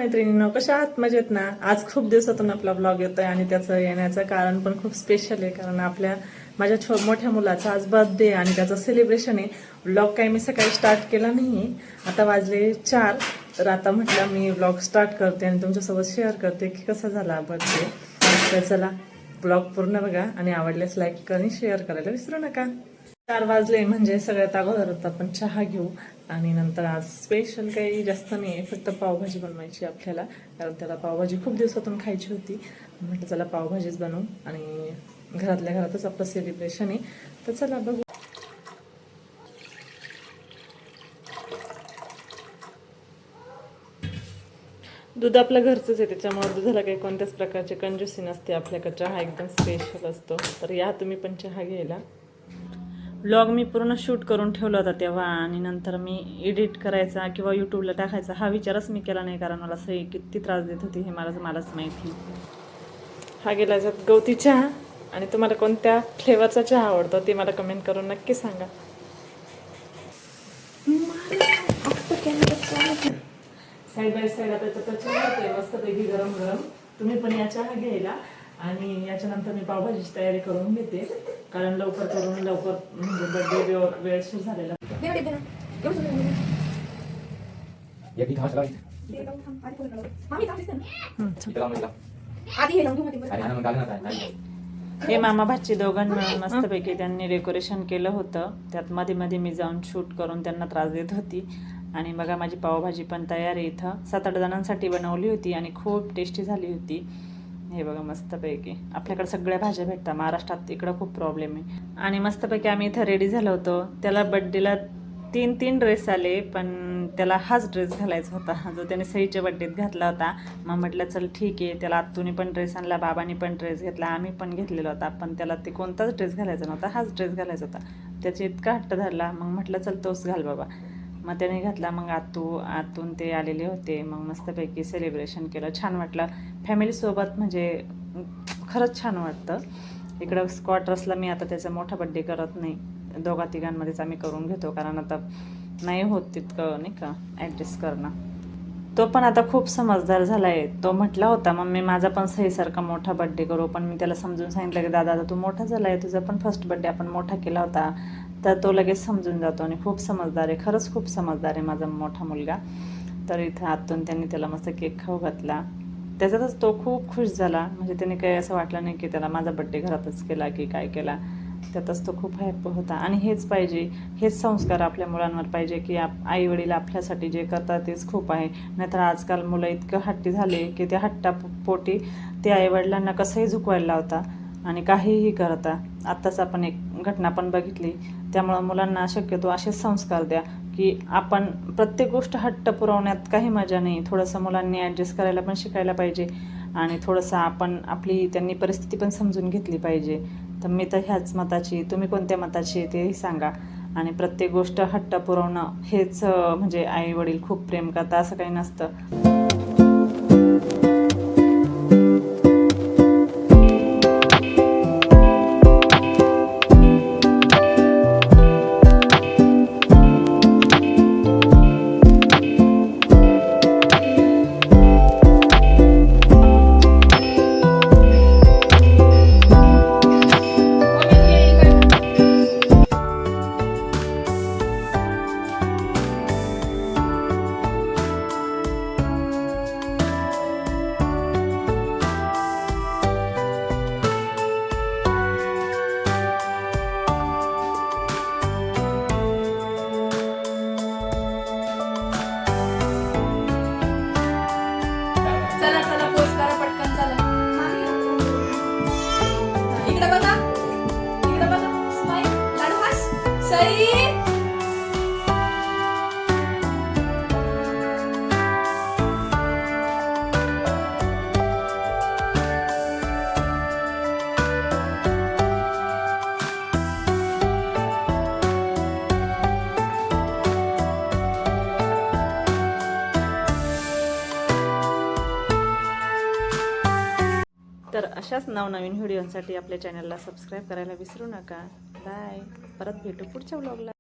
मैत्रिणींनो, कशा आहात? मजेत ना? आज खूप दिवसातून आपला ब्लॉग येतोय आणि त्याचं येण्याचं कारण पण खूप स्पेशल आहे. कारण माझ्या मोठ्या मुलाचा आज बर्थडे आणि त्याचं सेलिब्रेशन आहे. ब्लॉग काही मी सकाळी स्टार्ट केला नाही, आता वाजले 4. तर आता म्हटलं मी ब्लॉग स्टार्ट करते आणि तुमच्यासोबत शेअर करते की कसा झाला बर्थडे. तर चला, ब्लॉग पूर्ण बघा आणि आवडल्यास लाईक आणि शेअर करायला विसरू नका. 4 वाजले म्हणजे सगळ्यात अगोदर आपण चहा घेऊ आणि नंतर आज स्पेशल काही जास्त नाही आहे, फक्त पावभाजी बनवायची आपल्याला. कारण त्याला पावभाजी खूप दिवसातून खायची होती. म्हटलं चला पावभाजीच बनवू आणि घरातल्या घरातच आपलं सेलिब्रेशन आहे. तर चला बघू. दूध आपल्या घरचंच आहे, त्याच्यामुळे दुधाला काही कोणत्याच प्रकारची कंजूसी नसते. आपल्याकडे चहा एकदम स्पेशल असतो. तर या तुम्ही पण चहा घ्यायला. ब्लॉग मी पूर्ण शूट करून ठेवला होता तेव्हा, आणि नंतर मी एडिट करायचा किंवा यूट्यूबला टाकायचा हा विचारच मी केला नाही. कारण मला सही किती त्रास देत होती हे मलाच माहिती. हा गेला याच्यात गवती चहा. आणि तुम्हाला कोणत्या फ्लेवरचा चहा आवडतो ते मला कमेंट करून नक्की सांगा. साईड बाय साईड आता तर चहा होतोय मस्तपैकी गरम गरम. तुम्ही पण या चहा घ्यायला आणि याच्यानंतर मी पावभाजीची तयारी करून घेते. कारण लवकर करून लवकर म्हणजे बर्थडे वेळ सुरू झालेला. हे मामा भाची दोघांना मस्तपैकी त्यांनी डेकोरेशन केलं होतं. त्यात मध्ये मध्ये मी जाऊन शूट करून त्यांना त्रास देत होती. आणि बघा माझी पावभाजी पण तयार आहे. इथं 7-8 जणांसाठी बनवली होती आणि खूप टेस्टी झाली होती. हे बघा मस्तपैकी. आपल्याकडे सगळ्या भाज्या भेटतात, महाराष्ट्रात इकडं खूप प्रॉब्लेम आहे. आणि मस्तपैकी आम्ही इथं रेडी झालो होतो. त्याला बड्डेला 3 ड्रेस आले, पण त्याला हाच ड्रेस घालायचा होता जो त्याने सईच्या बड्डेत घातला होता. मग म्हटलं चल ठीक आहे, त्याला आत्तूने पण ड्रेस आणला, बाबांनी पण ड्रेस घेतला, आम्ही पण घेतलेला होता. पण त्याला ते कोणताच ड्रेस घालायचा नव्हता, हाच ड्रेस घालायचा होता. त्याचे इतका हट्ट धरला. मग म्हटलं चल तोच घाल बाबा. मग त्याने घातला. मग आतून ते आलेले होते. मग मस्तपैकी सेलिब्रेशन केलं, छान वाटलं फॅमिलीसोबत. म्हणजे खरंच छान वाटतं. इकडं स्क्वॉटर्सला मी आता त्याचा मोठा बड्डे करत नाही, 2-3मध्येच आम्ही करून घेतो. कारण आता नाही होत तितकं नाही का ॲडजस्ट करणं. तो पण आता खूप समजदार झाला आहे. तो म्हटला होता मम्मी माझा पण सहीसारखा मोठा बड्डे करू, पण मी त्याला समजून सांगितलं की दादा तू मोठा झाला आहे, तुझा पण फर्स्ट बड्डे आपण मोठा केला होता. तर तो लगेच समजून जातो आणि खूप समजदार आहे. खरंच खूप समजदार आहे माझा मोठा मुलगा. तर इथं आतून त्यांनी त्याला मस्त केक खाऊ घातला. त्याच्यातच तो खूप खुश झाला. म्हणजे त्याने काही असं वाटलं नाही की त्याला माझा बड्डे घरातच केला की काय केला. त्यातच तो खूप हॅपी होता. आणि हेच पाहिजे, हेच संस्कार आपल्या मुलांवर पाहिजे की आई वडील आपल्यासाठी जे करतात तेच खूप आहे. नाहीतर आजकाल मुलं इतकं हट्टी झाले की त्या हट्टापोटी ते आईवडिलांना कसंही झुकवायला लावता आणि काहीही करता. आत्ताच आपण एक घटना पण बघितली. त्यामुळं मुलांना शक्यतो असेच संस्कार द्या की आपण प्रत्येक गोष्ट हट्ट पुरवण्यात काही मजा नाही. थोडंसं मुलांनी ॲडजस्ट करायला पण शिकायला पाहिजे आणि थोडंसं आपण त्यांनी परिस्थिती पण समजून घेतली पाहिजे. तर मी तर ह्याच मताची, तुम्ही कोणत्या मताची तेही सांगा. आणि प्रत्येक गोष्ट हट्ट पुरवणं हेच म्हणजे आई वडील खूप प्रेम करतात असं काही नसतं. तर अशाच नवनवीन व्हिडिओसाठी आपल्या चॅनलला सबस्क्राईब करायला विसरू नका. बाय. परत भेटू पुढच्या व्लॉगला.